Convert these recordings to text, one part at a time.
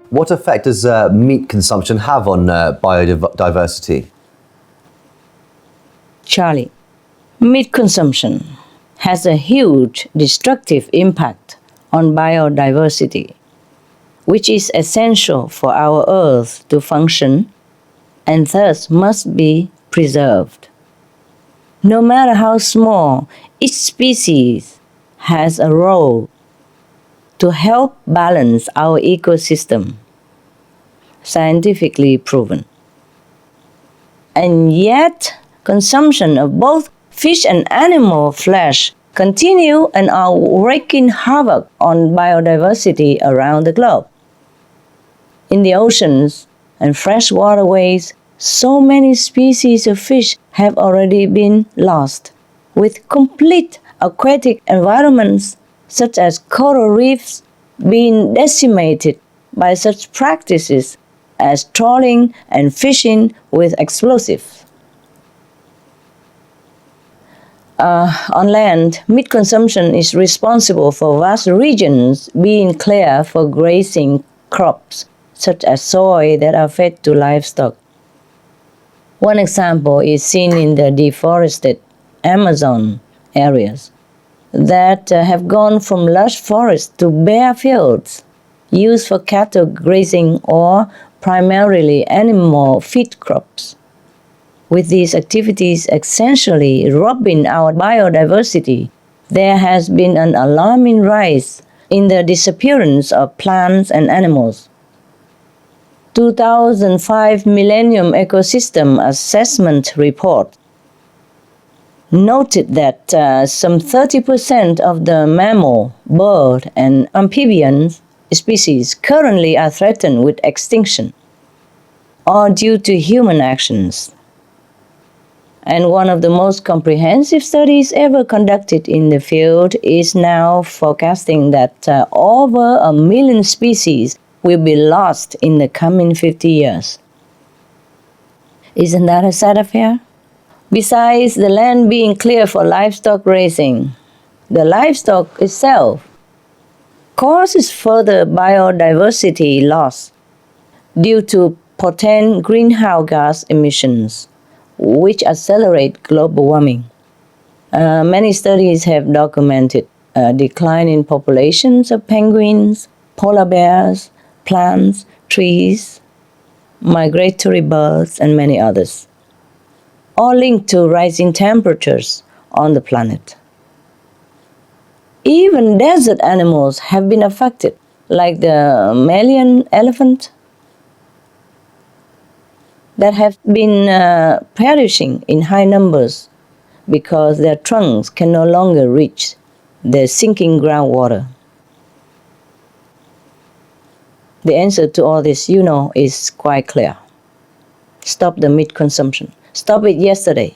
What effect does meat consumption have on biodiversity? Charlie, meat consumption has a huge destructive impact on biodiversity, which is essential for our Earth to function and thus must be preserved. No matter how small, each species has a role to help balance our ecosystem, scientifically proven. And yet, consumption of both fish and animal flesh continue and are wreaking havoc on biodiversity around the globe. In the oceans and fresh waterways, so many species of fish have already been lost, with complete aquatic environments such as coral reefs being decimated by such practices as trawling and fishing with explosives. On land, meat consumption is responsible for vast regions being cleared for grazing crops such as soy that are fed to livestock. One example is seen in the deforested Amazon areas that have gone from lush forests to bare fields used for cattle grazing or primarily animal feed crops. With these activities essentially robbing our biodiversity, there has been an alarming rise in the disappearance of plants and animals. 2005 Millennium Ecosystem Assessment Report noted that some 30% of the mammal, bird, and amphibian species currently are threatened with extinction, all due to human actions. And one of the most comprehensive studies ever conducted in the field is now forecasting that over 1 million species will be lost in the coming 50 years. Isn't that a sad affair? Besides the land being cleared for livestock raising, the livestock itself causes further biodiversity loss due to potent greenhouse gas emissions, which accelerate global warming. Many studies have documented a decline in populations of penguins, polar bears, plants, trees, migratory birds, and many others, all linked to rising temperatures on the planet. Even desert animals have been affected, like the Malian elephant, that have been perishing in high numbers because their trunks can no longer reach the sinking groundwater. The answer to all this, is quite clear. Stop the meat consumption. Stop it yesterday.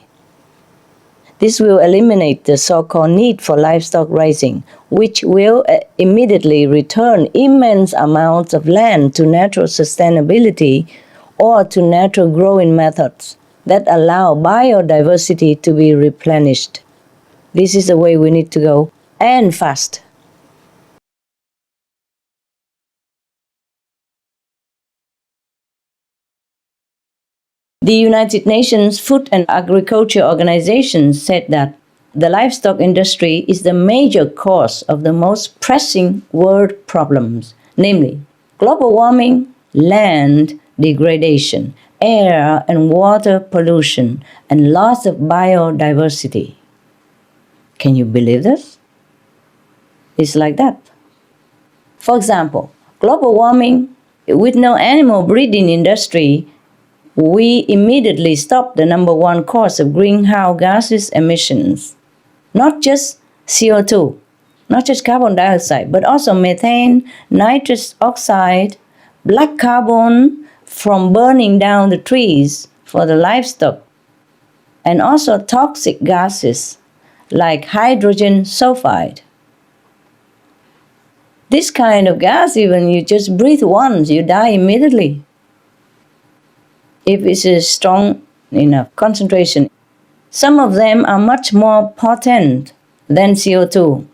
This will eliminate the so-called need for livestock raising, which will immediately return immense amounts of land to natural sustainability or to natural growing methods that allow biodiversity to be replenished. This is the way we need to go, and fast. The United Nations Food and Agriculture Organization said that the livestock industry is the major cause of the most pressing world problems, namely global warming, land degradation, air and water pollution, and loss of biodiversity. Can you believe this? It's like that. For example, global warming, with no animal breeding industry, we immediately stop the number one cause of greenhouse gases emissions. Not just CO2, not just carbon dioxide, but also methane, nitrous oxide, black carbon from burning down the trees for the livestock, and also toxic gases like hydrogen sulfide. This kind of gas, even you just breathe once, you die immediately. If it's a strong enough concentration. Some of them are much more potent than CO2,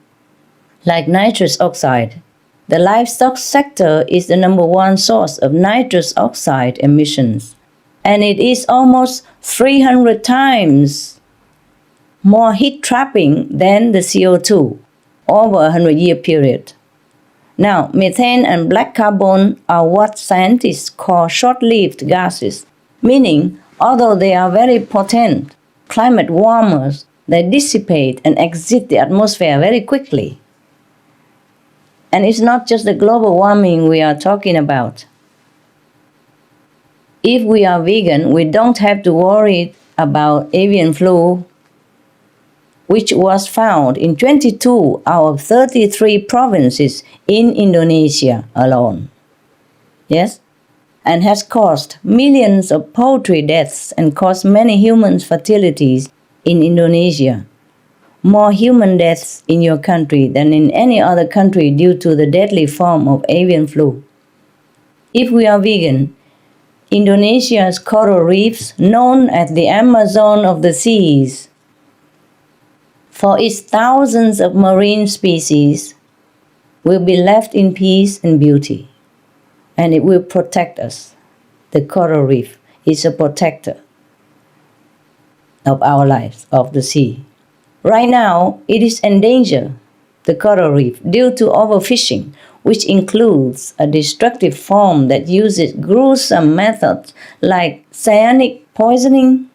like nitrous oxide. The livestock sector is the number one source of nitrous oxide emissions, and it is almost 300 times more heat trapping than the CO2 over a 100-year period. Now, methane and black carbon are what scientists call short-lived gases, meaning although they are very potent climate warmers, they dissipate and exit the atmosphere very quickly. And it's not just the global warming we are talking about. If we are vegan, we don't have to worry about avian flu, which was found in 22 out of 33 provinces in Indonesia alone. Yes? And has caused millions of poultry deaths and caused many human fatalities in Indonesia. More human deaths in your country than in any other country due to the deadly form of avian flu. If we are vegan, Indonesia's coral reefs, known as the Amazon of the seas, for its thousands of marine species, will be left in peace and beauty, and it will protect us. The coral reef is a protector of our lives, of the sea. Right now, it is endangered, the coral reef, due to overfishing, which includes a destructive form that uses gruesome methods like cyanic poisoning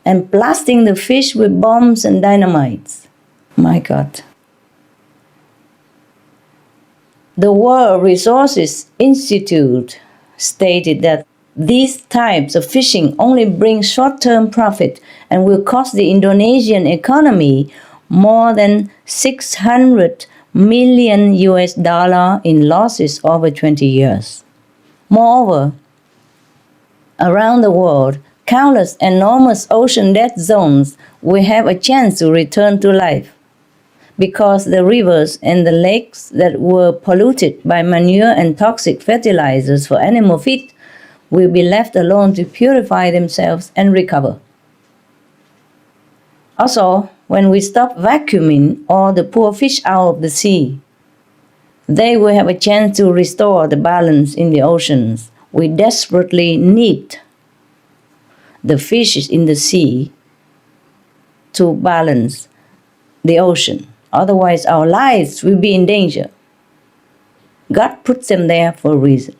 and blasting the fish with bombs and dynamites. My God. The World Resources Institute stated that these types of fishing only bring short-term profit and will cost the Indonesian economy more than $600 million in losses over 20 years. Moreover, around the world, countless enormous ocean dead zones will have a chance to return to life because the rivers and the lakes that were polluted by manure and toxic fertilizers for animal feed will be left alone to purify themselves and recover. Also, when we stop vacuuming all the poor fish out of the sea, they will have a chance to restore the balance in the oceans. We desperately need the fishes in the sea to balance the ocean. Otherwise, our lives will be in danger. God puts them there for a reason.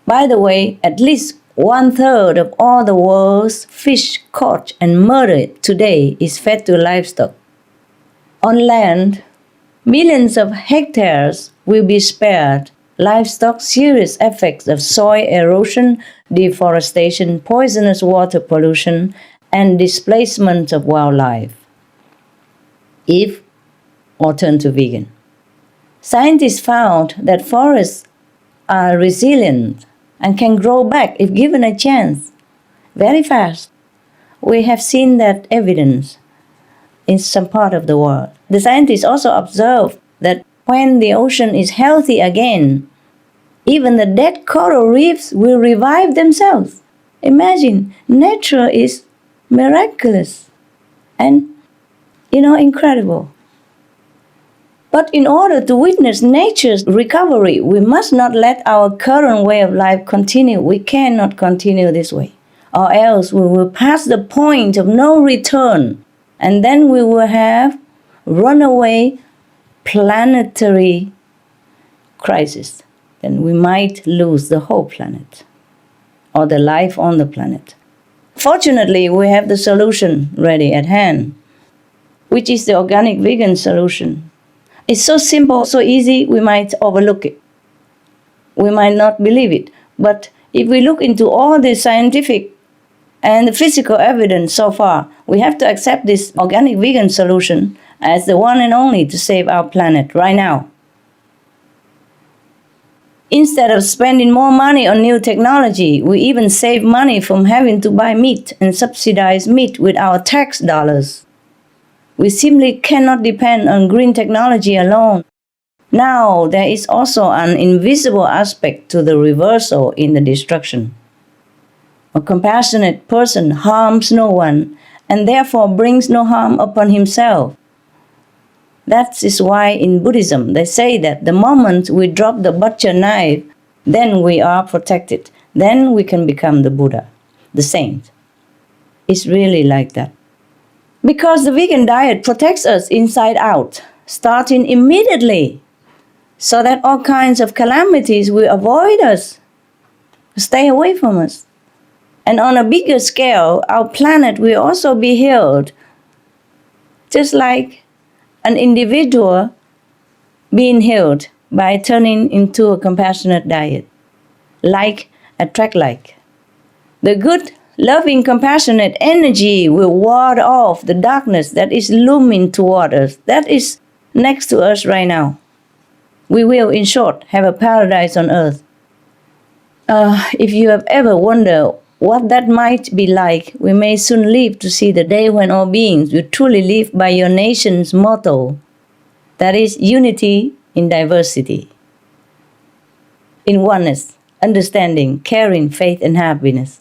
By the way, at least 1/3 of all the world's fish caught and murdered today is fed to livestock. On land, millions of hectares will be spared livestock serious effects of soil erosion, deforestation, poisonous water pollution, and displacement of wildlife. If or turn to vegan. Scientists found that forests are resilient and can grow back if given a chance, very fast. We have seen that evidence in some part of the world. The scientists also observed that when the ocean is healthy again, even the dead coral reefs will revive themselves. Imagine, nature is miraculous and, incredible. But in order to witness nature's recovery, we must not let our current way of life continue. We cannot continue this way, or else we will pass the point of no return, and then we will have runaway planetary crisis. Then we might lose the whole planet, or the life on the planet. Fortunately, we have the solution ready at hand, which is the organic vegan solution. It's so simple, so easy, we might overlook it. We might not believe it. But if we look into all the scientific and the physical evidence so far, we have to accept this organic vegan solution as the one and only to save our planet right now. Instead of spending more money on new technology, we even save money from having to buy meat and subsidize meat with our tax dollars. We simply cannot depend on green technology alone. Now, there is also an invisible aspect to the reversal in the destruction. A compassionate person harms no one and therefore brings no harm upon himself. That is why in Buddhism they say that the moment we drop the butcher knife, then we are protected. Then we can become the Buddha, the saint. It's really like that. Because the vegan diet protects us inside out, starting immediately, so that all kinds of calamities will avoid us, stay away from us. And on a bigger scale, our planet will also be healed, just like an individual being healed by turning into a compassionate diet. Like attract like. The good, loving, compassionate energy will ward off the darkness that is looming toward us, that is next to us right now. We will, in short, have a paradise on earth. If you have ever wondered what that might be like, we may soon live to see the day when all beings will truly live by your nation's motto, that is unity in diversity, in oneness, understanding, caring, faith, and happiness.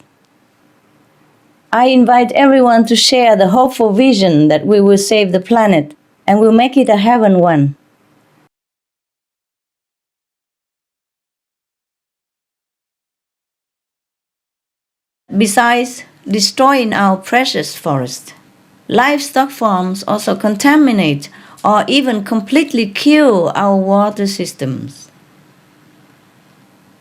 I invite everyone to share the hopeful vision that we will save the planet and will make it a heaven one. Besides destroying our precious forest, livestock farms also contaminate or even completely kill our water systems.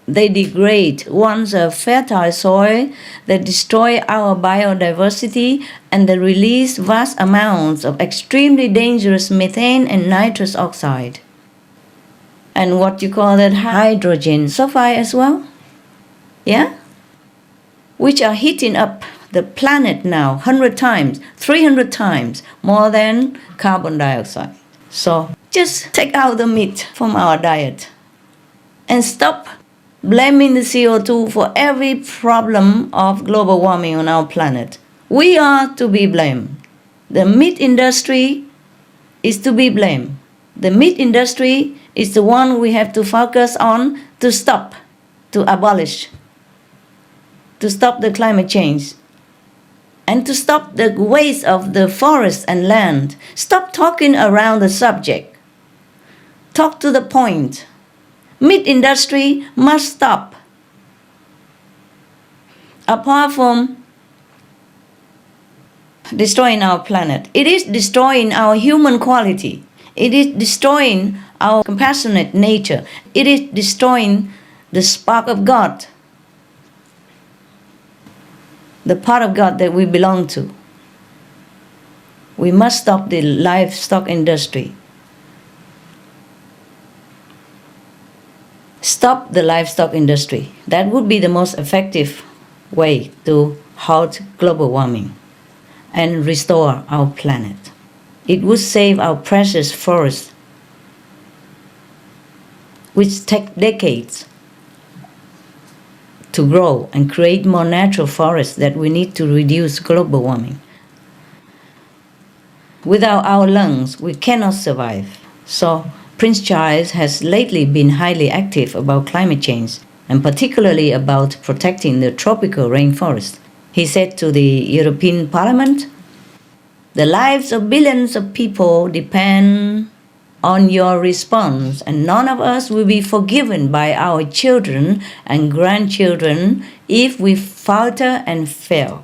They degrade once a fertile soil, they destroy our biodiversity, and they release vast amounts of extremely dangerous methane and nitrous oxide. And what you call that hydrogen sulfide as well? Yeah? Which are heating up the planet now 100 times, 300 times more than carbon dioxide. So just take out the meat from our diet and stop blaming the CO2 for every problem of global warming on our planet. We are to be blamed. The meat industry is to be blamed. The meat industry is the one we have to focus on to stop, to abolish, to stop the climate change, and to stop the waste of the forest and land. Stop talking around the subject. Talk to the point. Meat industry must stop. Apart from destroying our planet, it is destroying our human quality. It is destroying our compassionate nature. It is destroying the spark of God, the part of God that we belong to. We must stop the livestock industry. Stop the livestock industry. That would be the most effective way to halt global warming and restore our planet. It would save our precious forests, which take decades to grow and create more natural forests that we need to reduce global warming. Without our lungs, we cannot survive. So Prince Charles has lately been highly active about climate change, and particularly about protecting the tropical rainforest. He said to the European Parliament, "The lives of billions of people depend on your response, and none of us will be forgiven by our children and grandchildren if we falter and fail."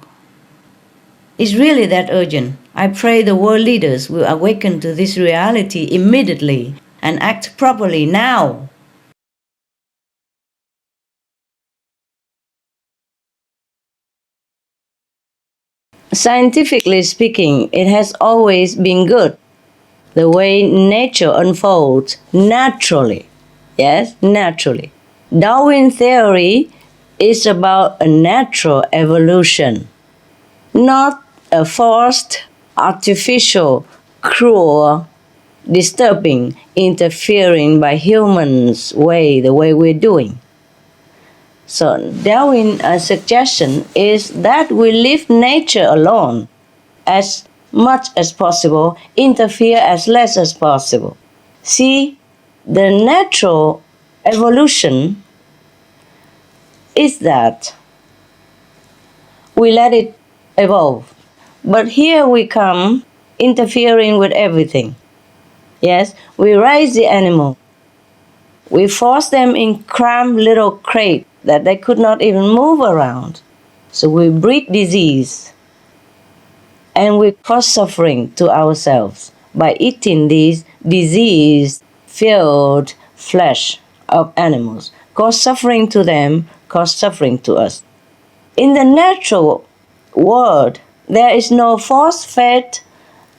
It's really that urgent. I pray the world leaders will awaken to this reality immediately and act properly now. Scientifically speaking, it has always been good, the way nature unfolds naturally. Yes, naturally. Darwin theory is about a natural evolution, not a forced, artificial, cruel, disturbing, interfering by humans the way we're doing. So Darwin's suggestion is that we leave nature alone as much as possible, interfere as less as possible. See, the natural evolution is that we let it evolve. But here we come interfering with everything. Yes, we raise the animal. We force them in cramped little crates that they could not even move around. So we breed disease. And we cause suffering to ourselves by eating these disease-filled flesh of animals. Cause suffering to them, cause suffering to us. In the natural world, there is no force-fed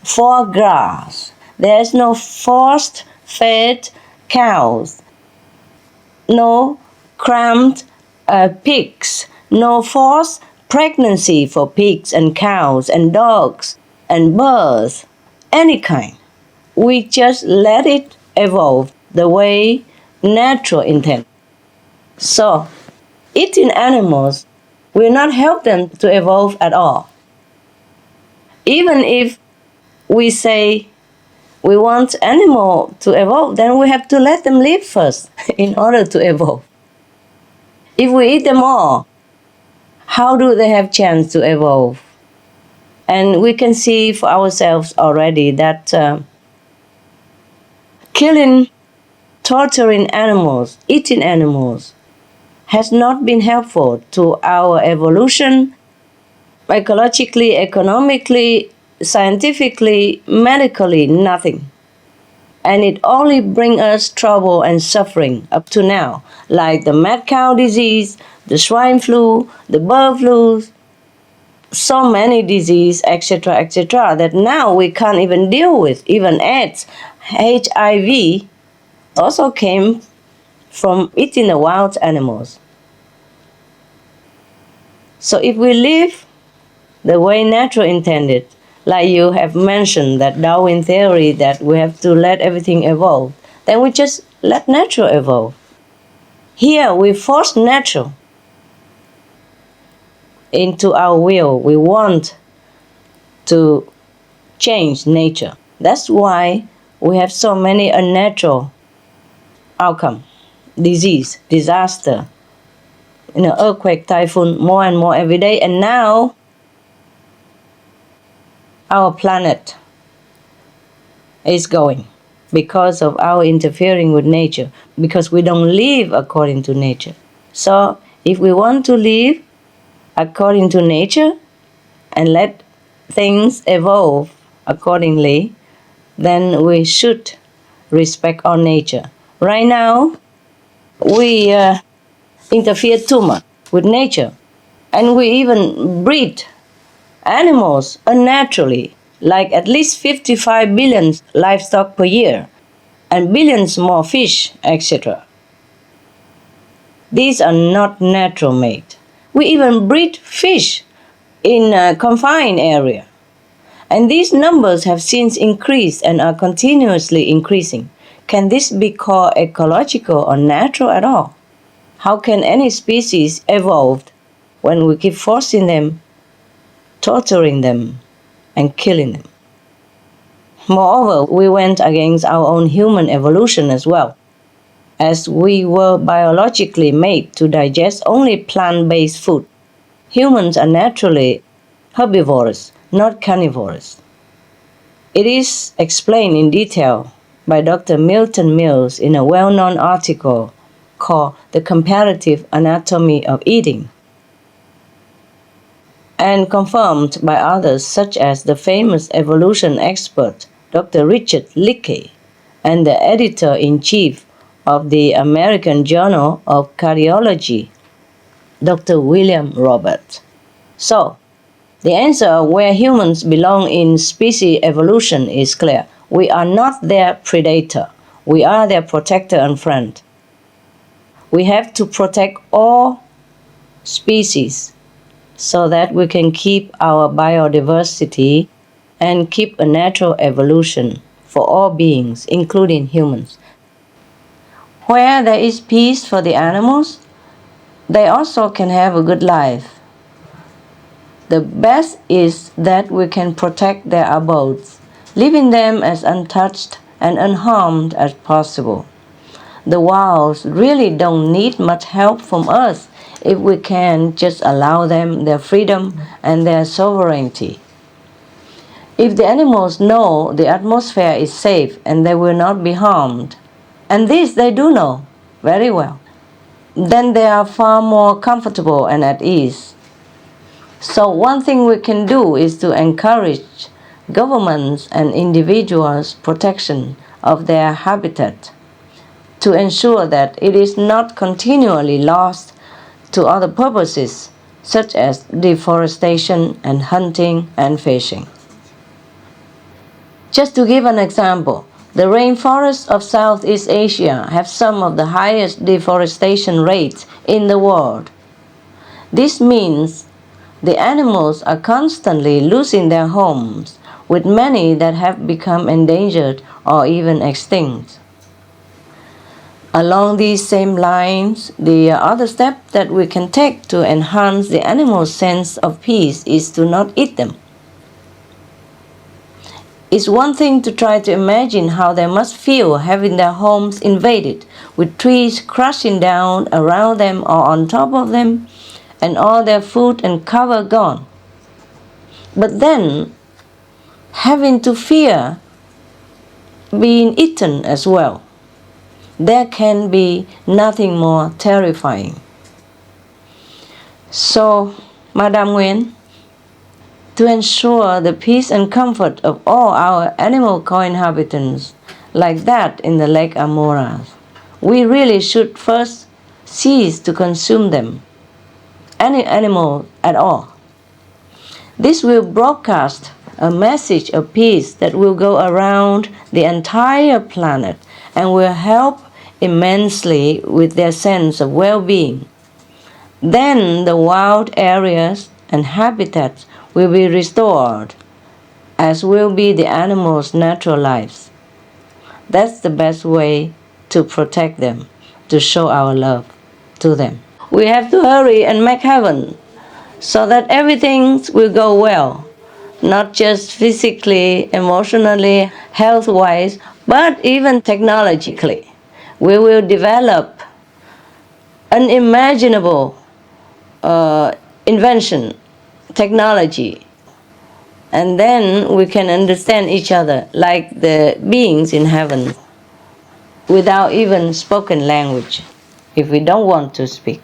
foie gras. There is no force-fed cows. No cramped pigs. No forced pregnancy for pigs and cows and dogs and birds, any kind. We just let it evolve the way nature intended. So, eating animals will not help them to evolve at all. Even if we say we want animal to evolve, then we have to let them live first in order to evolve. If we eat them all, how do they have chance to evolve? And we can see for ourselves already that killing, torturing animals, eating animals, has not been helpful to our evolution, ecologically, economically, scientifically, medically, nothing. And it only brings us trouble and suffering up to now, like the mad cow disease, the swine flu, the bird flu, so many diseases, etc., that now we can't even deal with. Even AIDS, HIV, also came from eating the wild animals. So if we live the way nature intended, like you have mentioned that Darwin theory that we have to let everything evolve, then we just let nature evolve. Here we force nature into our will. We want to change nature. That's why we have so many unnatural outcomes, disease, disaster, earthquake, typhoon, more and more every day. And now our planet is going because of our interfering with nature, because we don't live according to nature. So if we want to live according to nature and let things evolve accordingly, then we should respect our nature. Right now, we interfere too much with nature, and we even breed animals unnaturally, like at least 55 billion livestock per year, and billions more fish, etc. These are not natural made. We even breed fish in a confined area. And these numbers have since increased and are continuously increasing. Can this be called ecological or natural at all? How can any species evolve when we keep forcing them, torturing them, and killing them? Moreover, we went against our own human evolution as well, as we were biologically made to digest only plant-based food. Humans are naturally herbivorous, not carnivorous. It is explained in detail by Dr. Milton Mills in a well-known article called The Comparative Anatomy of Eating, and confirmed by others such as the famous evolution expert Dr. Richard Leakey and the editor-in-chief of the American Journal of Cardiology, Dr. William Roberts. So, the answer where humans belong in species evolution is clear. We are not their predator. We are their protector and friend. We have to protect all species so that we can keep our biodiversity and keep a natural evolution for all beings, including humans. Where there is peace for the animals, they also can have a good life. The best is that we can protect their abodes, leaving them as untouched and unharmed as possible. The wilds really don't need much help from us if we can just allow them their freedom and their sovereignty. If the animals know the atmosphere is safe and they will not be harmed, and this they do know very well, then they are far more comfortable and at ease. So one thing we can do is to encourage governments and individuals' protection of their habitat, to ensure that it is not continually lost to other purposes such as deforestation and hunting and fishing. Just to give an example, the rainforests of Southeast Asia have some of the highest deforestation rates in the world. This means the animals are constantly losing their homes, with many that have become endangered or even extinct. Along these same lines, the other step that we can take to enhance the animal's sense of peace is to not eat them. It's one thing to try to imagine how they must feel having their homes invaded, with trees crashing down around them or on top of them, and all their food and cover gone. But then, having to fear being eaten as well, there can be nothing more terrifying. So, Madam Nguyen, to ensure the peace and comfort of all our animal co-inhabitants, like that in the Lake Amoras, we really should first cease to consume them, any animal at all. This will broadcast a message of peace that will go around the entire planet and will help immensely with their sense of well-being. Then the wild areas and habitats will be restored, as will be the animals' natural lives. That's the best way to protect them, to show our love to them. We have to hurry and make heaven so that everything will go well, not just physically, emotionally, health-wise, but even technologically. We will develop unimaginable invention, technology, and then we can understand each other like the beings in heaven without even spoken language, if we don't want to speak.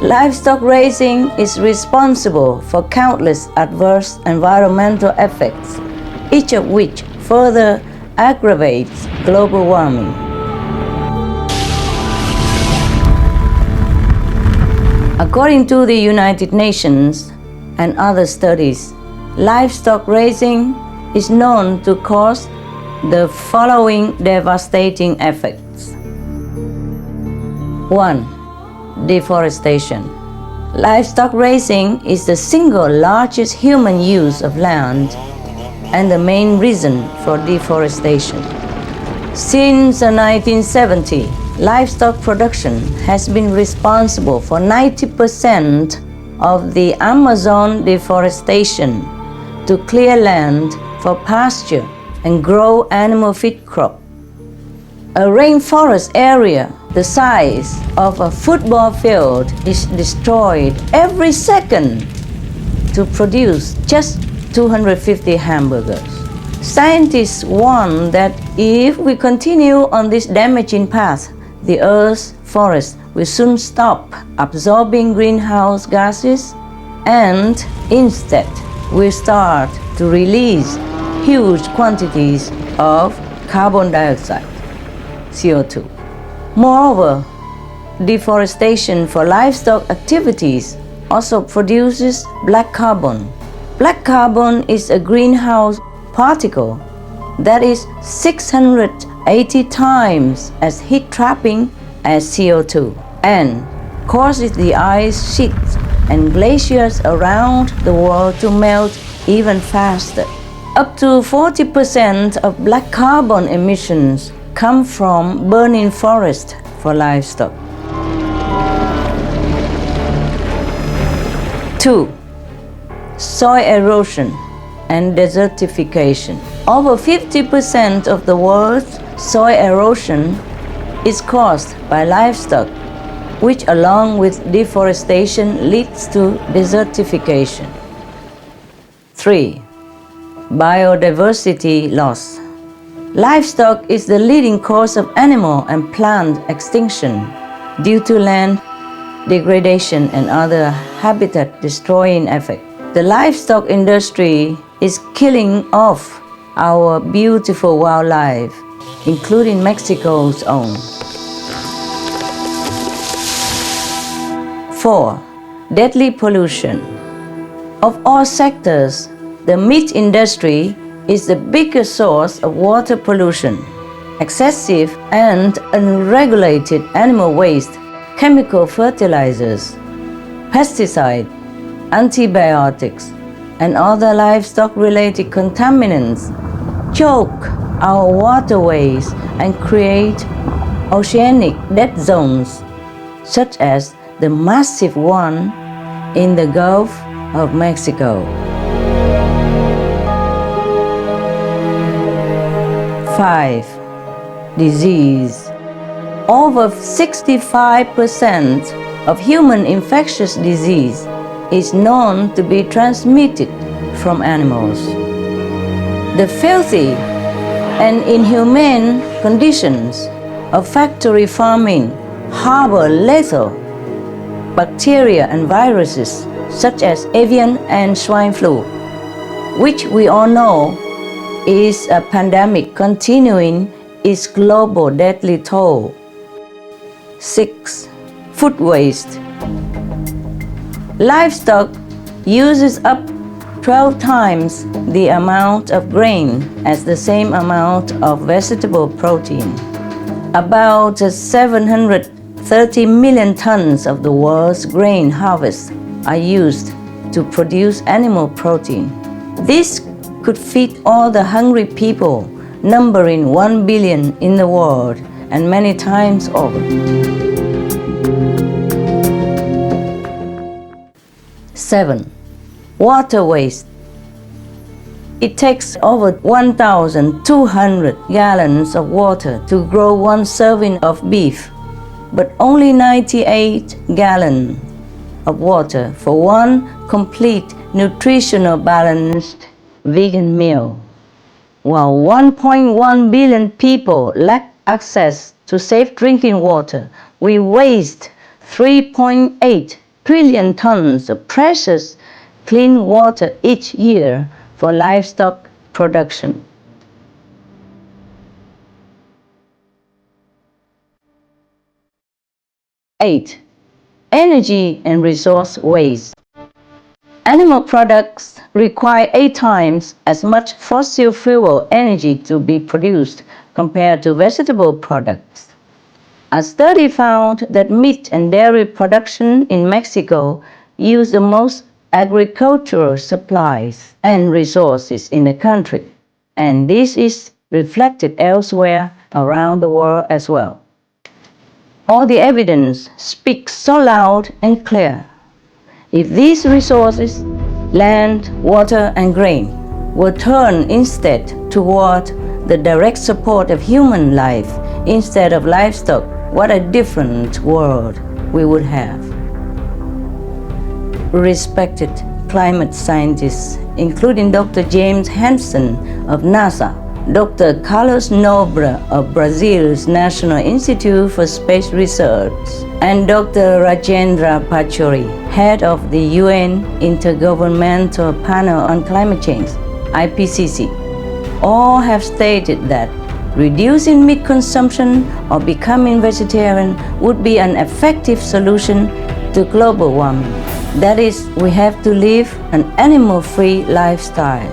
Livestock raising is responsible for countless adverse environmental effects, each of which further aggravates global warming. According to the United Nations and other studies, livestock raising is known to cause the following devastating effects. 1. Deforestation. Livestock raising is the single largest human use of land and the main reason for deforestation. Since 1970, livestock production has been responsible for 90% of the Amazon deforestation to clear land for pasture and grow animal feed crop. A rainforest area the size of a football field is destroyed every second to produce just 250 hamburgers. Scientists warn that if we continue on this damaging path, the Earth's forest will soon stop absorbing greenhouse gases and instead will start to release huge quantities of carbon dioxide, CO2. Moreover, deforestation for livestock activities also produces black carbon. Black carbon is a greenhouse particle that is 680 times as heat-trapping as CO2 and causes the ice sheets and glaciers around the world to melt even faster. Up to 40% of black carbon emissions come from burning forest for livestock. 2. soil erosion, and desertification. Over 50% of the world's soil erosion is caused by livestock, which along with deforestation leads to desertification. 3. Biodiversity loss. Livestock is the leading cause of animal and plant extinction due to land degradation and other habitat-destroying effects. The livestock industry is killing off our beautiful wildlife, including Mexico's own. 4. Deadly pollution. Of all sectors, the meat industry is the biggest source of water pollution. Excessive and unregulated animal waste, chemical fertilizers, pesticides, antibiotics, and other livestock-related contaminants choke our waterways and create oceanic dead zones, such as the massive one in the Gulf of Mexico. 5. Disease. Over 65% of human infectious disease is known to be transmitted from animals. The filthy and inhumane conditions of factory farming harbor lethal bacteria and viruses such as avian and swine flu, which we all know is a pandemic continuing its global deadly toll. 6. Food waste. Livestock uses up 12 times the amount of grain as the same amount of vegetable protein. About 730 million tons of the world's grain harvest are used to produce animal protein. This could feed all the hungry people, numbering 1 billion in the world and many times over. 7. Water waste. It takes over 1,200 gallons of water to grow one serving of beef, but only 98 gallons of water for one complete nutritional balanced vegan meal. While 1.1 billion people lack access to safe drinking water, we waste 3.8 trillion tons of precious clean water each year for livestock production. 8. Energy and resource waste. Animal products require 8 times as much fossil fuel energy to be produced compared to vegetable products. A study found that meat and dairy production in Mexico use the most agricultural supplies and resources in the country, and this is reflected elsewhere around the world as well. All the evidence speaks so loud and clear. If these resources, land, water, and grain, were turned instead toward the direct support of human life instead of livestock, what a different world we would have. Respected climate scientists, including Dr. James Hansen of NASA, Dr. Carlos Nobre of Brazil's National Institute for Space Research, and Dr. Rajendra Pachauri, head of the UN Intergovernmental Panel on Climate Change, IPCC, all have stated that reducing meat consumption or becoming vegetarian would be an effective solution to global warming. That is, we have to live an animal-free lifestyle,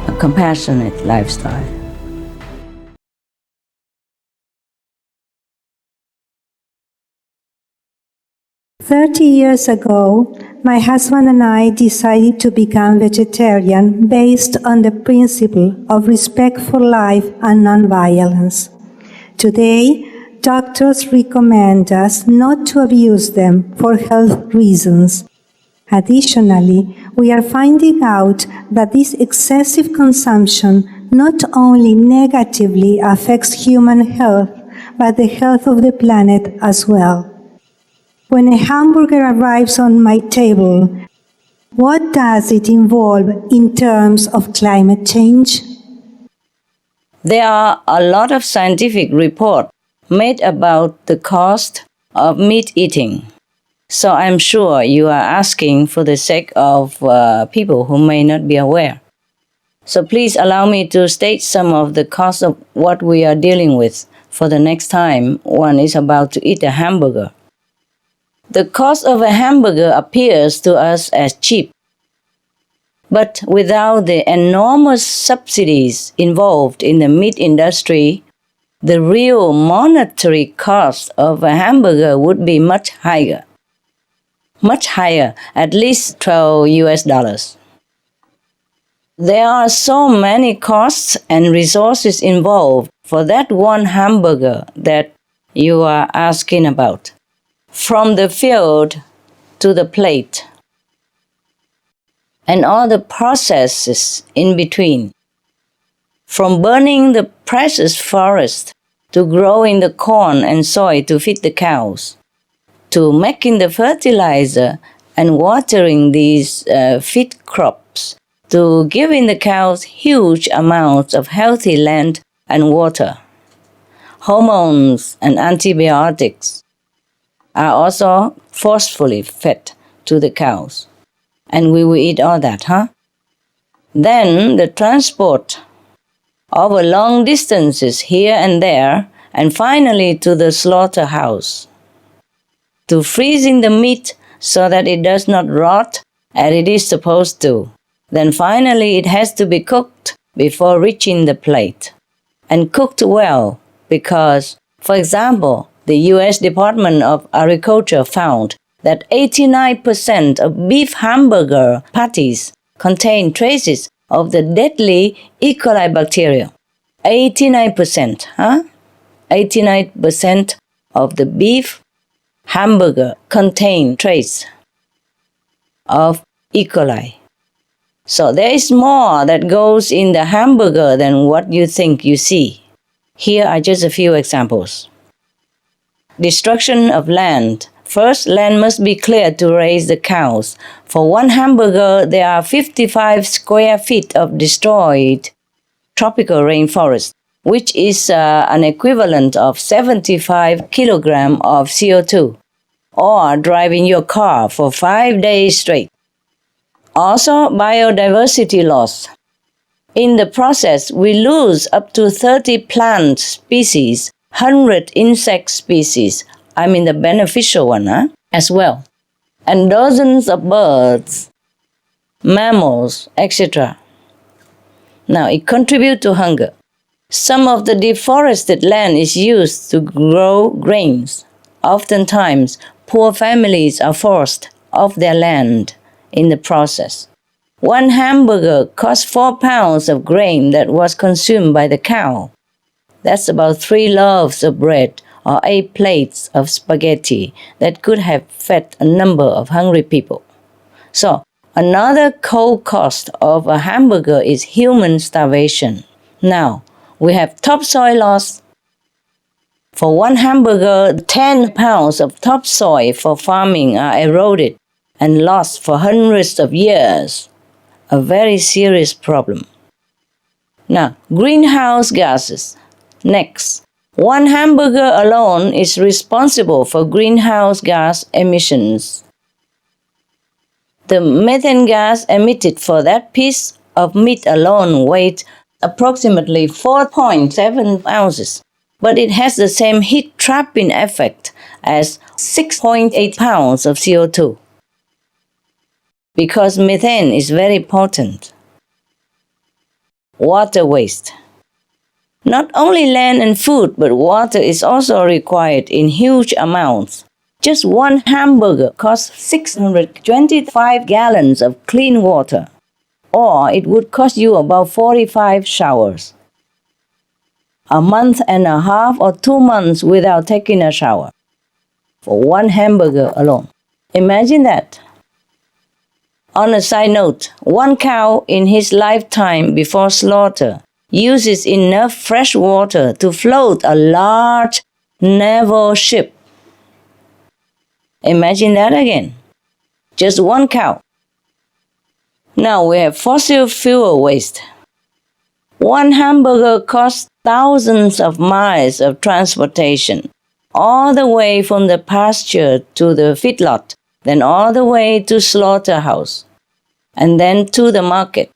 a compassionate lifestyle. "30 years ago, my husband and I decided to become vegetarian based on the principle of respect for life and nonviolence. Today, doctors recommend us not to abuse them for health reasons. Additionally, we are finding out that this excessive consumption not only negatively affects human health, but the health of the planet as well. When a hamburger arrives on my table, what does it involve in terms of climate change? There are a lot of scientific reports made about the cost of meat eating. So I'm sure you are asking for the sake of people who may not be aware. So please allow me to state some of the costs of what we are dealing with for the next time one is about to eat a hamburger. The cost of a hamburger appears to us as cheap, but without the enormous subsidies involved in the meat industry, the real monetary cost of a hamburger would be much higher, at least $12. There are so many costs and resources involved for that one hamburger that you are asking about. From the field to the plate, and all the processes in between. From burning the precious forest to growing the corn and soy to feed the cows, to making the fertilizer and watering these feed crops, to giving the cows huge amounts of healthy land and water. Hormones and antibiotics are also forcefully fed to the cows. And we will eat all that, huh? Then the transport over long distances here and there, and finally to the slaughterhouse, to freezing the meat so that it does not rot as it is supposed to. Then finally it has to be cooked before reaching the plate, and cooked well because, for example, the U.S. Department of Agriculture found that 89% of beef hamburger patties contain traces of the deadly E. coli bacteria. 89%, huh? 89% of the beef hamburger contain trace of E. coli. So there is more that goes in the hamburger than what you think you see. Here are just a few examples. Destruction of land. First, land must be cleared to raise the cows. For one hamburger, there are 55 square feet of destroyed tropical rainforest, which is an equivalent of 75 kilograms of CO2, or driving your car for 5 days straight. Also, biodiversity loss. In the process, we lose up to 30 plant species, 100 insect species, I mean the beneficial one, as well, and dozens of birds, mammals, etc. Now, it contributes to hunger. Some of the deforested land is used to grow grains. Oftentimes, poor families are forced off their land in the process. One hamburger cost 4 pounds of grain that was consumed by the cow. That's about 3 loaves of bread or 8 plates of spaghetti that could have fed a number of hungry people. So, another co-cost of a hamburger is human starvation. Now, we have topsoil loss. For one hamburger, 10 pounds of topsoil for farming are eroded and lost for hundreds of years. A very serious problem. Now, greenhouse gases. Next, one hamburger alone is responsible for greenhouse gas emissions. The methane gas emitted for that piece of meat alone weighs approximately 4.7 ounces, but it has the same heat trapping effect as 6.8 pounds of CO2. Because methane is very potent. Water waste. Not only land and food, but water is also required in huge amounts. Just one hamburger costs 625 gallons of clean water, or it would cost you about 45 showers. A month and a half or 2 months without taking a shower for one hamburger alone. Imagine that. On a side note, one cow in his lifetime before slaughter uses enough fresh water to float a large naval ship. Imagine that again. Just one cow. Now we have fossil fuel waste. One hamburger costs thousands of miles of transportation, all the way from the pasture to the feedlot, then all the way to slaughterhouse, and then to the market.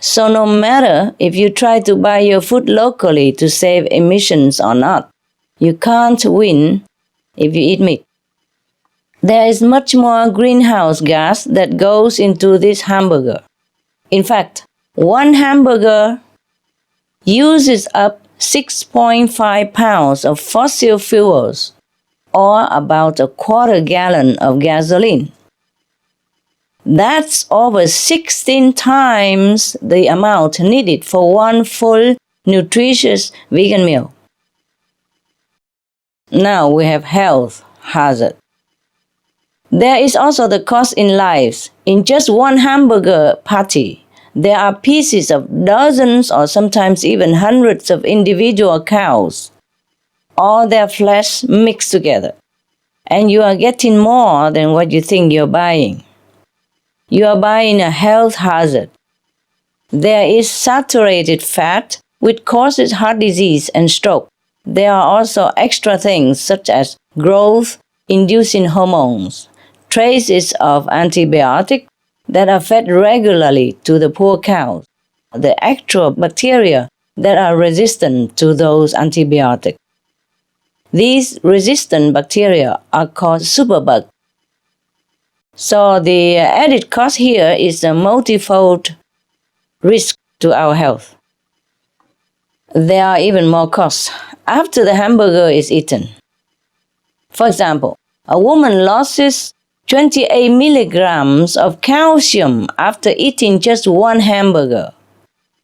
So no matter if you try to buy your food locally to save emissions or not, you can't win if you eat meat. There is much more greenhouse gas that goes into this hamburger. In fact, one hamburger uses up 6.5 pounds of fossil fuels, or about a quarter gallon of gasoline. That's over 16 times the amount needed for one full, nutritious vegan meal. Now we have health hazard. There is also the cost in lives. In just one hamburger patty, there are pieces of dozens or sometimes even hundreds of individual cows, all their flesh mixed together. And you are getting more than what you think you're buying. You are buying a health hazard. There is saturated fat, which causes heart disease and stroke. There are also extra things such as growth-inducing hormones, traces of antibiotics that are fed regularly to the poor cows, the actual bacteria that are resistant to those antibiotics. These resistant bacteria are called superbugs. So the added cost here is a multifold risk to our health. There are even more costs after the hamburger is eaten. For example, a woman loses 28 milligrams of calcium after eating just one hamburger,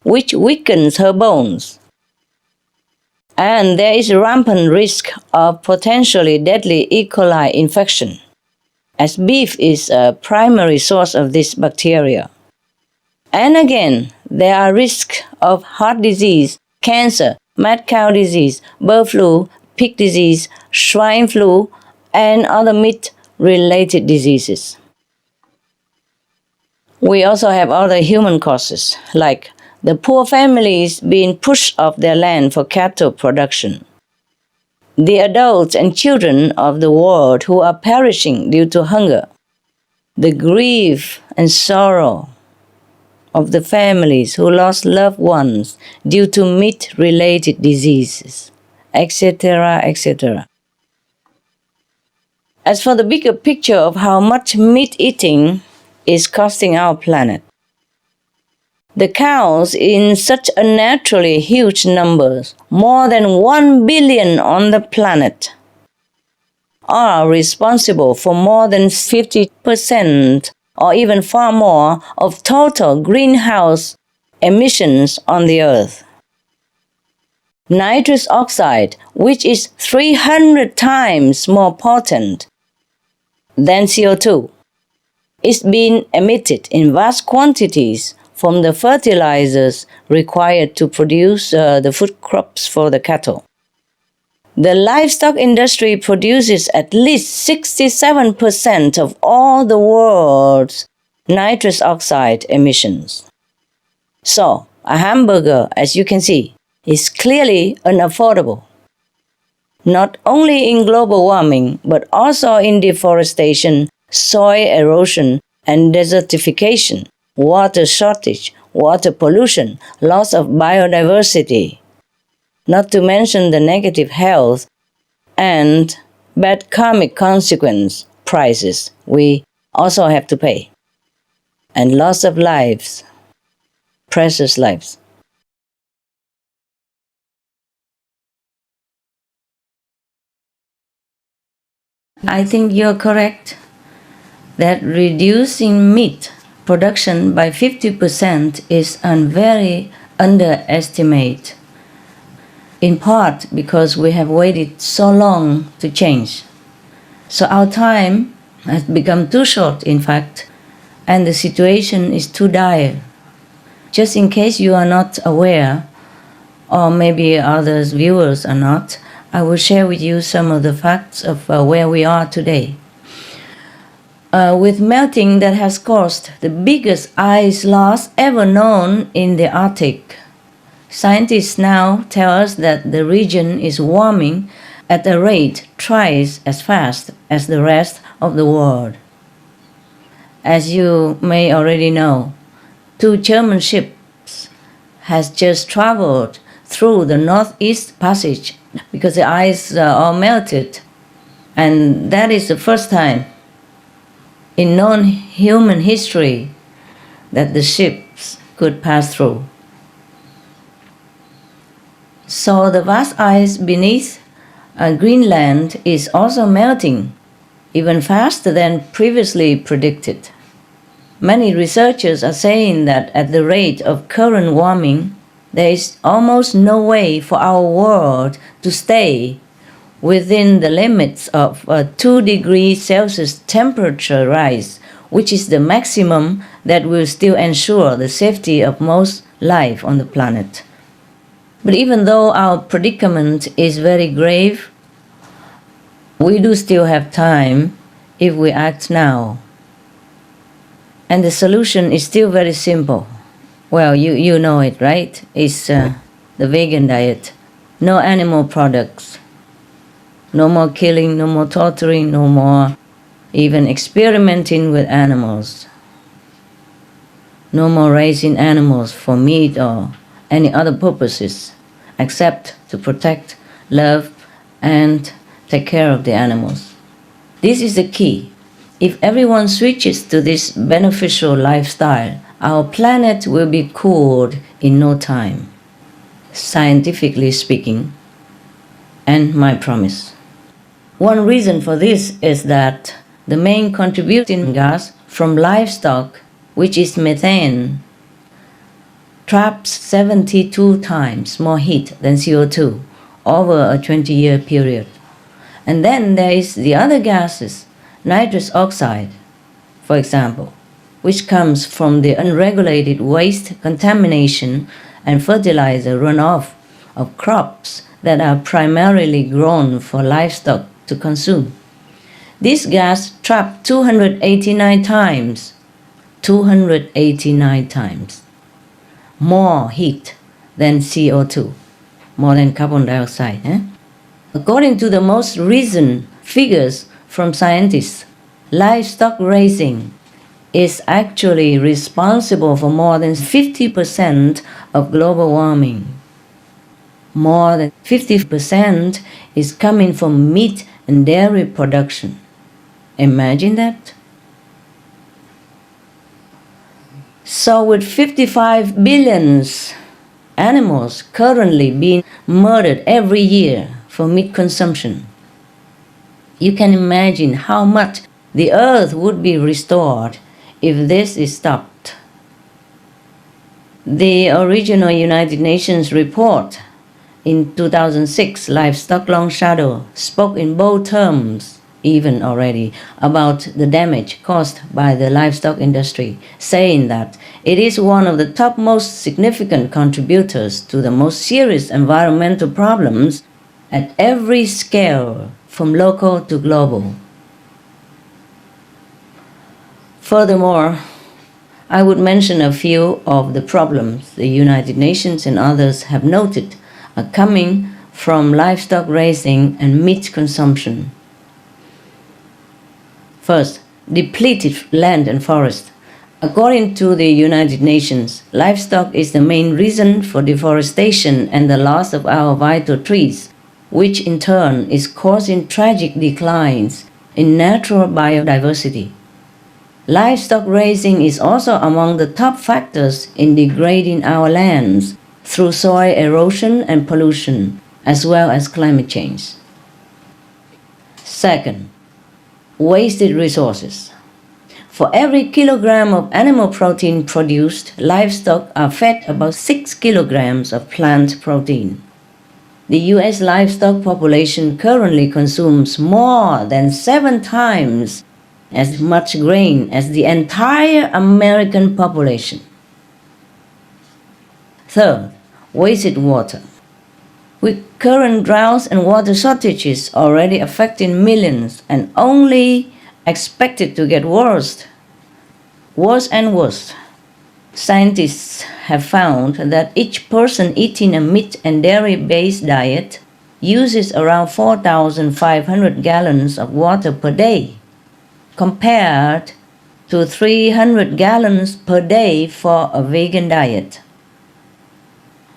which weakens her bones. And there is rampant risk of potentially deadly E. coli infection, as beef is a primary source of this bacteria. And again, there are risks of heart disease, cancer, mad cow disease, bird flu, pig disease, swine flu, and other meat-related diseases. We also have other human causes, like the poor families being pushed off their land for cattle production, the adults and children of the world who are perishing due to hunger, the grief and sorrow of the families who lost loved ones due to meat-related diseases, etc., etc. As for the bigger picture of how much meat eating is costing our planet, the cows in such unnaturally huge numbers, more than 1 billion on the planet, are responsible for more than 50% or even far more of total greenhouse emissions on the earth. Nitrous oxide, which is 300 times more potent than CO2, is being emitted in vast quantities from the fertilizers required to produce the food crops for the cattle. The livestock industry produces at least 67% of all the world's nitrous oxide emissions. So, a hamburger, as you can see, is clearly unaffordable, not only in global warming, but also in deforestation, soil erosion, and desertification, water shortage, water pollution, loss of biodiversity, not to mention the negative health and bad karmic consequence prices we also have to pay, and loss of lives, precious lives. I think you're correct that reducing meat production by 50% is a very underestimate, in part because we have waited so long to change. So our time has become too short, in fact, and the situation is too dire. Just in case you are not aware, or maybe others viewers are not, I will share with you some of the facts of where we are today. With melting that has caused the biggest ice loss ever known in the Arctic, scientists now tell us that the region is warming at a rate twice as fast as the rest of the world. As you may already know, 2 German ships has just traveled through the Northeast Passage because the ice all melted, and that is the first time in known human history that the ships could pass through. So the vast ice beneath Greenland is also melting, even faster than previously predicted. Many researchers are saying that at the rate of current warming, there is almost no way for our world to stay within the limits of a 2 degrees Celsius temperature rise, which is the maximum that will still ensure the safety of most life on the planet. But even though our predicament is very grave, we do still have time if we act now. And the solution is still very simple. Well, you know it, right? It's the vegan diet. No animal products. No more killing, no more torturing, no more even experimenting with animals. No more raising animals for meat or any other purposes, except to protect, love, and take care of the animals. This is the key. If everyone switches to this beneficial lifestyle, our planet will be cooled in no time, scientifically speaking, and my promise. One reason for this is that the main contributing gas from livestock, which is methane, traps 72 times more heat than CO2 over a 20-year period. And then there is the other gases, nitrous oxide, for example, which comes from the unregulated waste contamination and fertilizer runoff of crops that are primarily grown for livestock to consume. This gas trapped 289 times more heat than CO2, more than carbon dioxide. According to the most recent figures from scientists, livestock raising is actually responsible for more than 50% of global warming. More than 50% is coming from meat and dairy production. Imagine that. So with 55 billion animals currently being murdered every year for meat consumption, you can imagine how much the earth would be restored if this is stopped. The original United Nations report in 2006, Livestock Long Shadow, spoke in bold terms even already about the damage caused by the livestock industry, saying that it is one of the top most significant contributors to the most serious environmental problems at every scale, from local to global. Furthermore, I would mention a few of the problems the United Nations and others have noted are coming from livestock raising and meat consumption. First, depleted land and forest. According to the United Nations, livestock is the main reason for deforestation and the loss of our vital trees, which in turn is causing tragic declines in natural biodiversity. Livestock raising is also among the top factors in degrading our lands through soil erosion and pollution, as well as climate change. Second, wasted resources. For every kilogram of animal protein produced, livestock are fed about 6 kilograms of plant protein. The US livestock population currently consumes more than 7 times as much grain as the entire American population. Third, wasted water. With current droughts and water shortages already affecting millions and only expected to get worse and worse, scientists have found that each person eating a meat and dairy-based diet uses around 4,500 gallons of water per day, compared to 300 gallons per day for a vegan diet.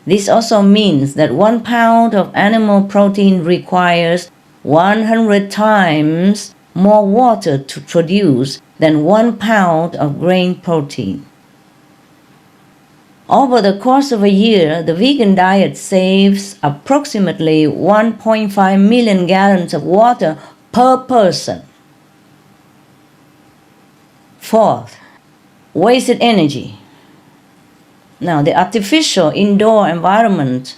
This also means that 1 pound of animal protein requires 100 times more water to produce than 1 pound of grain protein. Over the course of a year, the vegan diet saves approximately 1.5 million gallons of water per person. Fourth, wasted energy. Now, the artificial indoor environment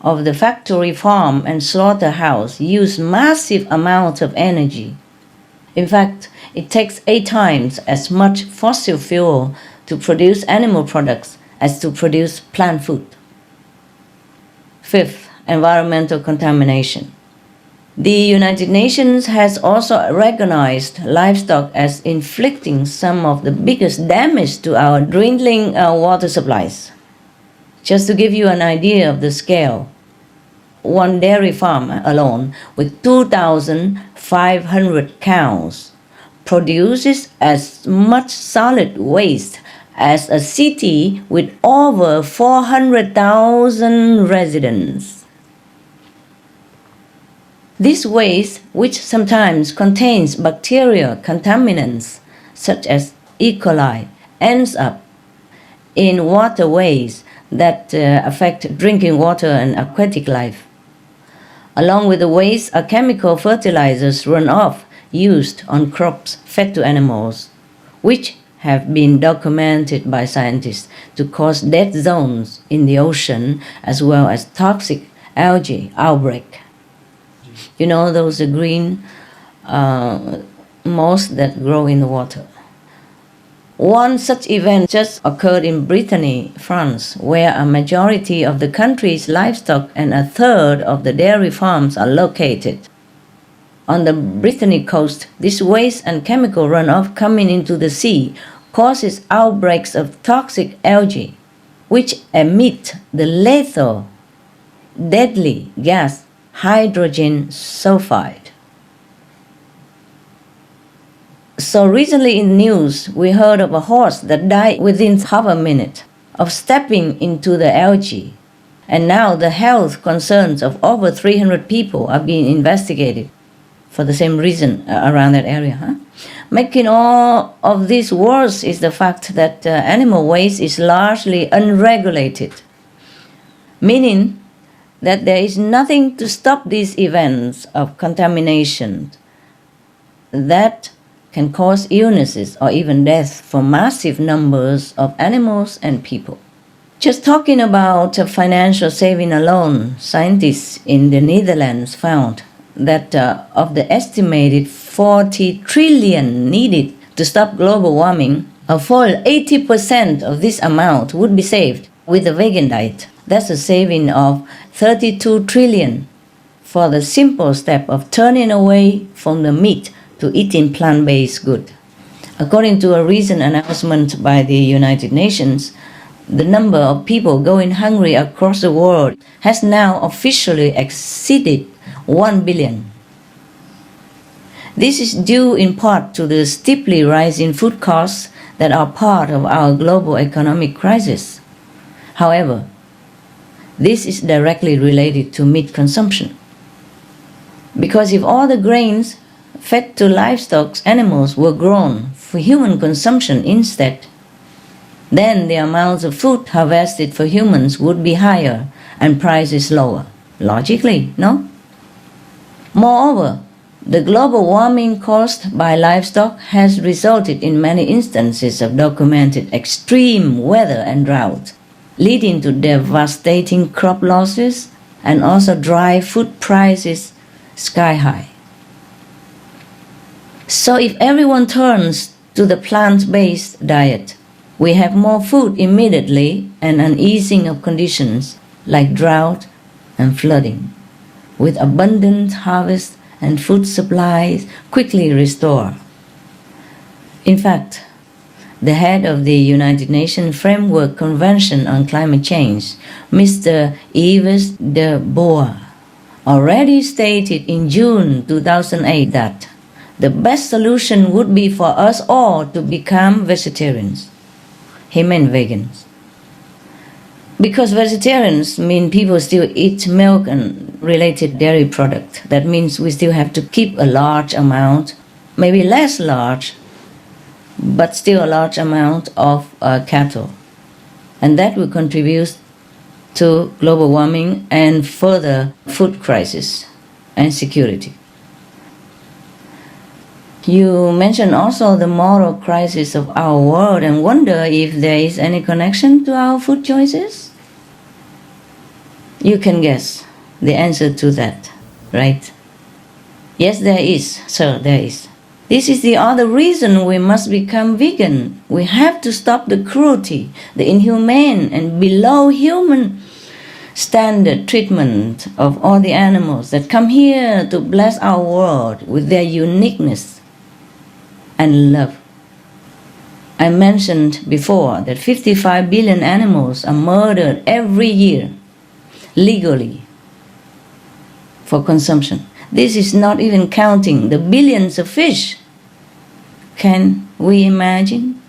of the factory farm and slaughterhouse use massive amounts of energy. In fact, it takes 8 times as much fossil fuel to produce animal products as to produce plant food. Fifth, environmental contamination. The United Nations has also recognized livestock as inflicting some of the biggest damage to our dwindling water supplies. Just to give you an idea of the scale, one dairy farm alone with 2,500 cows produces as much solid waste as a city with over 400,000 residents. This waste, which sometimes contains bacterial contaminants such as E. coli, ends up in waterways that affect drinking water and aquatic life. Along with the waste are chemical fertilizers runoff used on crops fed to animals, which have been documented by scientists to cause dead zones in the ocean as well as toxic algae outbreak. You know those green moss that grow in the water. One such event just occurred in Brittany, France, where a majority of the country's livestock and a third of the dairy farms are located. On the Brittany coast, this waste and chemical runoff coming into the sea causes outbreaks of toxic algae, which emit the lethal, deadly gas hydrogen sulfide. So recently in the news, we heard of a horse that died within half a minute of stepping into the algae. And now the health concerns of over 300 people are being investigated for the same reason around that area. Making all of this worse is the fact that animal waste is largely unregulated, meaning that there is nothing to stop these events of contamination that can cause illnesses or even death for massive numbers of animals and people. Just talking about financial saving alone, scientists in the Netherlands found that of the estimated 40 trillion needed to stop global warming, a full 80% of this amount would be saved with a vegan diet. That's a saving of 32 trillion for the simple step of turning away from the meat to eating plant-based goods. According to a recent announcement by the United Nations, the number of people going hungry across the world has now officially exceeded 1 billion. This is due in part to the steeply rising food costs that are part of our global economic crisis. However, this is directly related to meat consumption. Because if all the grains fed to livestock animals were grown for human consumption instead, then the amounts of food harvested for humans would be higher and prices lower. Logically, no? Moreover, the global warming caused by livestock has resulted in many instances of documented extreme weather and drought, leading to devastating crop losses and also drive food prices sky high. So if everyone turns to the plant-based diet, we have more food immediately and an easing of conditions like drought and flooding, with abundant harvest and food supplies quickly restored. In fact, the head of the United Nations Framework Convention on Climate Change, Mr. Yves de Boer, already stated in June 2008 that the best solution would be for us all to become vegetarians. He meant vegans. Because vegetarians mean people still eat milk and related dairy products. That means we still have to keep a large amount, maybe less large, but still a large amount of cattle. And that will contribute to global warming and further food crisis and security. You mentioned also the moral crisis of our world and wonder if there is any connection to our food choices. You can guess the answer to that, right? Yes, there is, sir, there is. This is the other reason we must become vegan. We have to stop the cruelty, the inhumane and below human standard treatment of all the animals that come here to bless our world with their uniqueness and love. I mentioned before that 55 billion animals are murdered every year, legally, for consumption. This is not even counting the billions of fish. Can we imagine?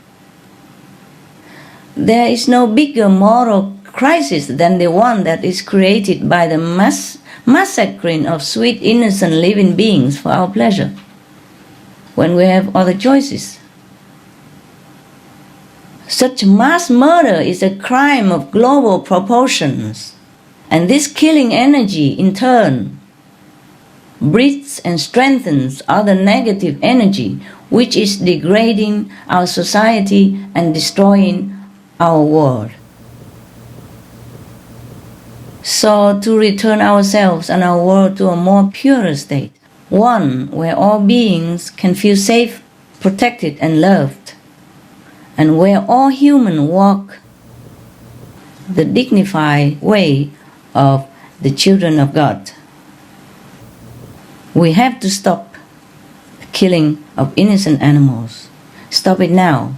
There is no bigger moral crisis than the one that is created by the massacring of sweet, innocent living beings for our pleasure, when we have other choices. Such mass murder is a crime of global proportions, and this killing energy, in turn, breeds and strengthens other negative energy, which is degrading our society and destroying our world. So, to return ourselves and our world to a more pure state, one where all beings can feel safe, protected, and loved, and where all humans walk the dignified way of the children of God. We have to stop the killing of innocent animals. Stop it now.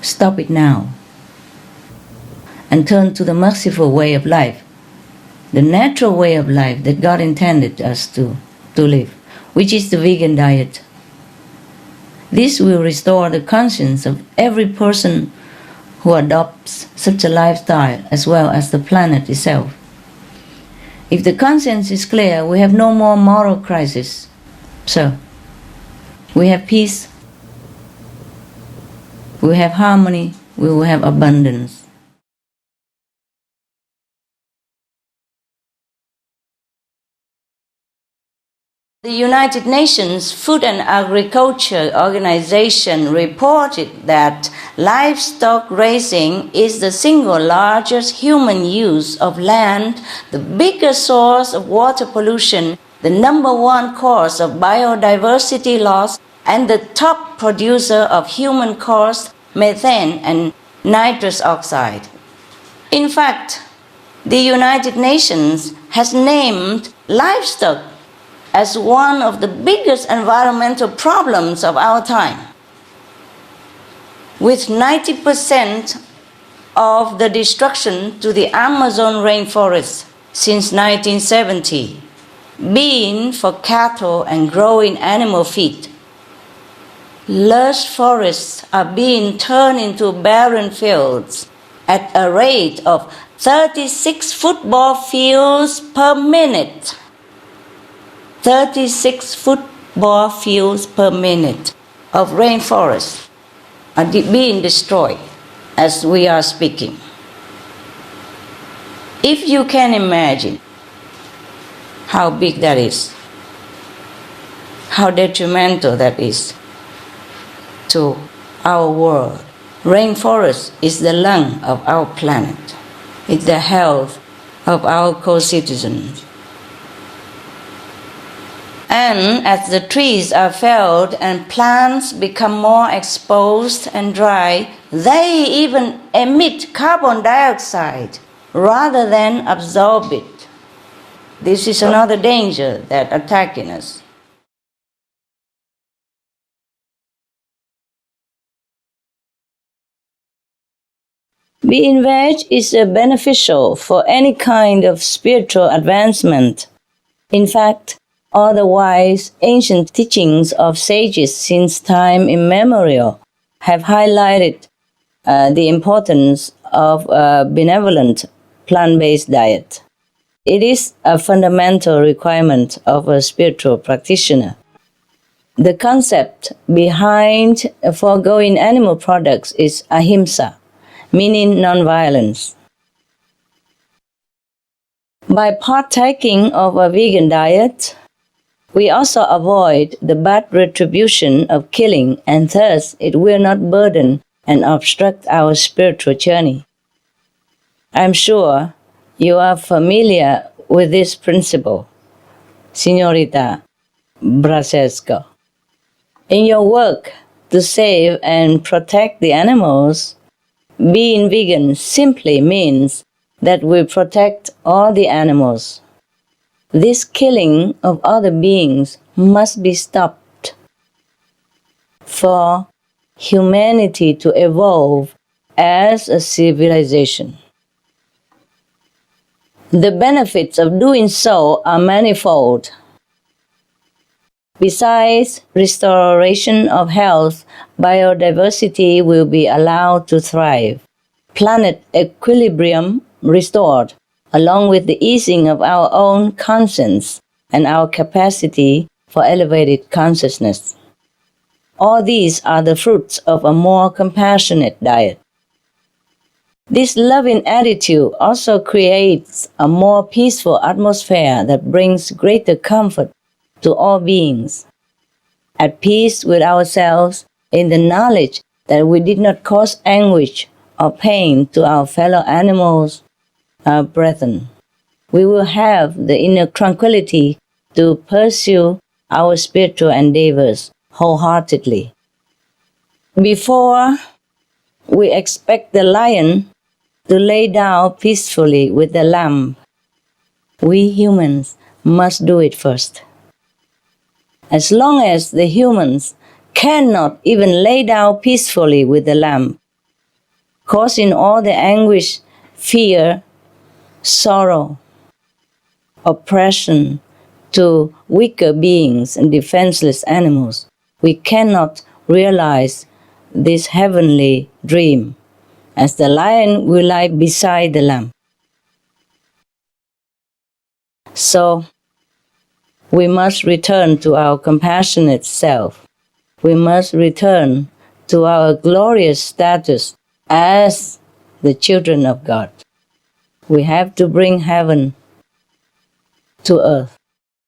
Stop it now. And turn to the merciful way of life, the natural way of life that God intended us to live, which is the vegan diet. This will restore the conscience of every person who adopts such a lifestyle, as well as the planet itself. If the conscience is clear, we have no more moral crisis. So, we have peace, we have harmony, we will have abundance. The United Nations Food and Agriculture Organization reported that livestock raising is the single largest human use of land, the biggest source of water pollution, the number one cause of biodiversity loss, and the top producer of human-caused methane and nitrous oxide. In fact, the United Nations has named livestock as one of the biggest environmental problems of our time. With 90% of the destruction to the Amazon rainforest since 1970 being for cattle and growing animal feed, lush forests are being turned into barren fields at a rate of 36 football fields per minute. 36 football fields per minute of rainforests are being destroyed as we are speaking. If you can imagine how big that is, how detrimental that is to our world. Rainforest is the lung of our planet. It's the health of our co-citizens. And as the trees are felled and plants become more exposed and dry, they even emit carbon dioxide rather than absorb it. This is another danger that attacking us. Being veg is beneficial for any kind of spiritual advancement. In fact, all the wise ancient teachings of sages since time immemorial have highlighted the importance of a benevolent plant-based diet. It is a fundamental requirement of a spiritual practitioner. The concept behind foregoing animal products is ahimsa, meaning non-violence. By partaking of a vegan diet, we also avoid the bad retribution of killing, and thus it will not burden and obstruct our spiritual journey. I'm sure you are familiar with this principle, Señorita Brasesco. In your work to save and protect the animals, being vegan simply means that we protect all the animals. This killing of other beings must be stopped for humanity to evolve as a civilization. The benefits of doing so are manifold. Besides restoration of health, biodiversity will be allowed to thrive, planet equilibrium restored, along with the easing of our own conscience and our capacity for elevated consciousness. All these are the fruits of a more compassionate diet. This loving attitude also creates a more peaceful atmosphere that brings greater comfort to all beings. At peace with ourselves in the knowledge that we did not cause anguish or pain to our fellow animals, our brethren, we will have the inner tranquility to pursue our spiritual endeavors wholeheartedly. Before we expect the lion to lay down peacefully with the lamb, we humans must do it first. As long as the humans cannot even lay down peacefully with the lamb, causing all the anguish, fear, sorrow, oppression to weaker beings and defenseless animals, we cannot realize this heavenly dream, as the lion will lie beside the lamb. So, we must return to our compassionate self. We must return to our glorious status as the children of God. We have to bring heaven to earth.